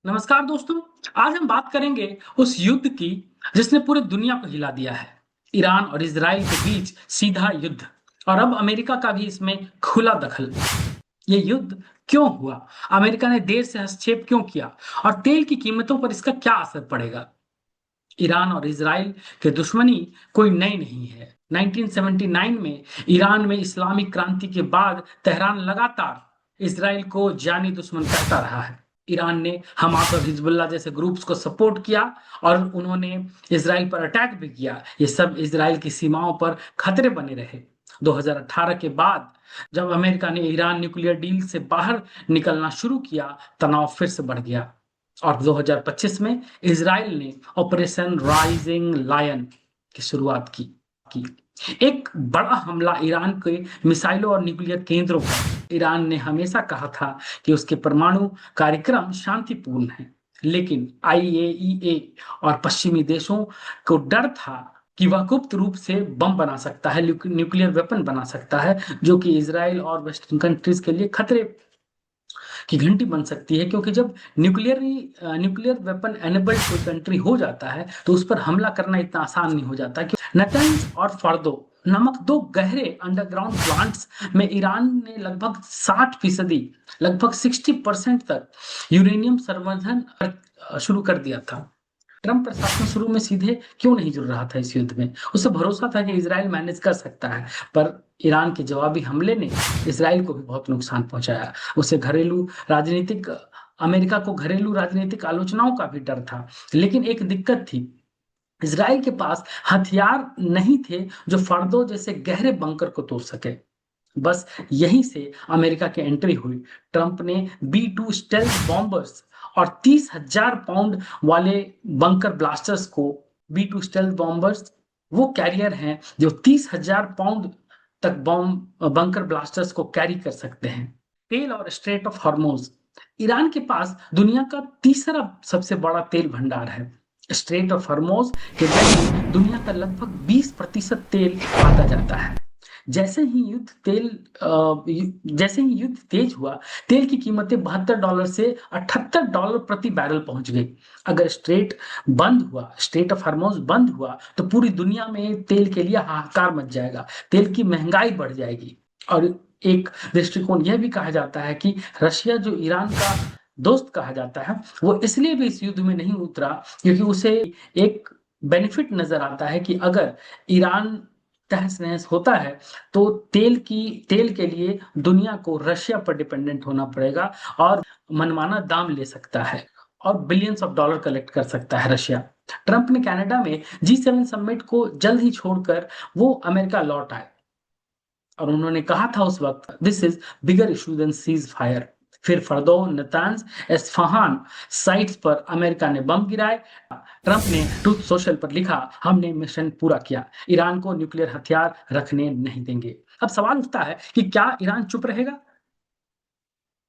नमस्कार दोस्तों। आज हम बात करेंगे उस युद्ध की जिसने पूरी दुनिया को हिला दिया है। ईरान और इजराइल के बीच सीधा युद्ध और अब अमेरिका का भी इसमें खुला दखल। ये युद्ध क्यों हुआ? अमेरिका ने देर से हस्तक्षेप क्यों किया? और तेल की कीमतों पर इसका क्या असर पड़ेगा? ईरान और इजराइल के दुश्मनी कोई नई नहीं है। 1979 में ईरान में इस्लामिक क्रांति के बाद तेहरान लगातार इजराइल को जानी दुश्मन कहता रहा है। ईरान ने हमास और हिजबुल्लाह जैसे ग्रुप्स को सपोर्ट किया और उन्होंने इजराइल पर अटैक भी किया। ये सब इजराइल की सीमाओं पर खतरे बने रहे। 2018 के बाद जब अमेरिका ने ईरान न्यूक्लियर डील से बाहर निकलना शुरू किया, तनाव फिर से बढ़ गया और 2025 में इजराइल ने ऑपरेशन राइजिंग लायन की शुरुआत की एक बड़ा हमला ईरान के मिसाइलों और न्यूक्लियर केंद्रों पर। ईरान ने हमेशा कहा था कि उसके परमाणु कार्यक्रम शांतिपूर्ण है, लेकिन आईएईए और पश्चिमी देशों को डर था कि वह गुप्त रूप से बम बना सकता है, न्यूक्लियर वेपन बना सकता है, जो कि इजराइल और वेस्टर्न कंट्रीज के लिए खतरे की घंटी बन सकती है। क्योंकि जब न्यूक्लियर वेपन एनेबल्ड कोई कंट्री हो जाता है तो उस पर हमला करना इतना आसान नहीं हो जाता। कि नतंज और फर्दो नामक दो गहरे अंडरग्राउंड प्लांट्स में ईरान ने लगभग 60% लगभग 60% तक यूरेनियम संवर्धन शुरू कर दिया था। ट्रंप प्रशासन शुरू में सीधे क्यों नहीं जुड़ रहा था इस युद्ध में? उसे भरोसा था कि इजराइल मैनेज कर सकता है, पर ईरान के जवाबी हमले ने इजराइल को भी बहुत नुकसान पहुंचाया। उसे घरेलू राजनीतिक अमेरिका को घरेलू राजनीतिक आलोचनाओं का भी डर था। लेकिन एक दिक्कत थी, इजराइल के पास हथियार नहीं थे जो फर्दो जैसे गहरे बंकर को तोड़ सके। बस यहीं से अमेरिका की एंट्री हुई। ट्रंप ने B-2 स्टेल्थ बॉम्बर्स और 30,000 पाउंड वाले बंकर ब्लास्टर्स को B-2 स्टेल्थ बॉम्बर्स वो कैरियर हैं जो 30,000 पाउंड तक बॉम्ब बंकर ब्लास्टर्स को कैरी कर सकते हैं। तेल और स्ट्रेट ऑफ हॉर्मोज ईरान के पास दुनिया का तीसरा सबसे बड़ा तेल भंडार है। स्ट्रेट ऑफ हॉर्मोज के जरिए दुनिया का लगभग 20% तेल आता जाता है। जैसे ही युद्ध तेज हुआ, तेल की कीमतें $72 से $78 प्रति बैरल पहुंच गई। अगर स्ट्रेट ऑफ हार्मोज बंद हुआ तो पूरी दुनिया में तेल के लिए हाहाकार मच जाएगा, तेल की महंगाई बढ़ जाएगी। और एक दृष्टिकोण यह भी कहा जाता है कि रशिया, जो ईरान का दोस्त कहा जाता है, वो इसलिए भी इस युद्ध में नहीं उतरा क्योंकि उसे एक बेनिफिट नजर आता है कि अगर ईरान तहस नहस होता है तो तेल के लिए दुनिया को रशिया पर डिपेंडेंट होना पड़ेगा और मनमाना दाम ले सकता है और बिलियंस ऑफ डॉलर कलेक्ट कर सकता है रशिया। ट्रंप ने कनाडा में G7 समिट को जल्द ही छोड़कर वो अमेरिका लौट आए और उन्होंने कहा था उस वक्त, this is bigger issue than ceasefire. फिर फर्दो, नतान्ज, एस्फहान साइट्स पर अमेरिका ने बम गिराए। ट्रंप ने ट्रूथ सोशल पर लिखा, हमने मिशन पूरा किया, ईरान को न्यूक्लियर हथियार रखने नहीं देंगे। अब सवाल उठता है कि क्या ईरान चुप रहेगा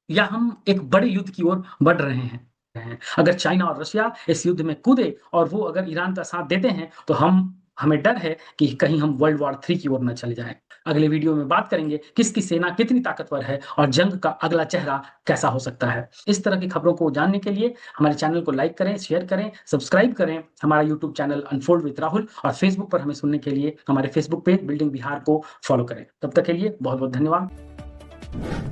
या हम एक बड़े युद्ध की ओर बढ़ रहे हैं? अगर चाइना और रशिया इस युद्ध में कूदे और वो अगर ईरान का साथ देते हैं तो हमें डर है कि कहीं हम वर्ल्ड वॉर 3 की ओर न चले जाएं। अगले वीडियो में बात करेंगे किसकी सेना कितनी ताकतवर है और जंग का अगला चेहरा कैसा हो सकता है। इस तरह की खबरों को जानने के लिए हमारे चैनल को लाइक करें, शेयर करें, सब्सक्राइब करें। हमारा YouTube channel unfold with Rahul और फेसबुक पर हमें सुनने के लिए हमारे फेसबुक पेज बिल्डिंग बिहार को फॉलो करें। तब तक के लिए बहुत बहुत धन्यवाद।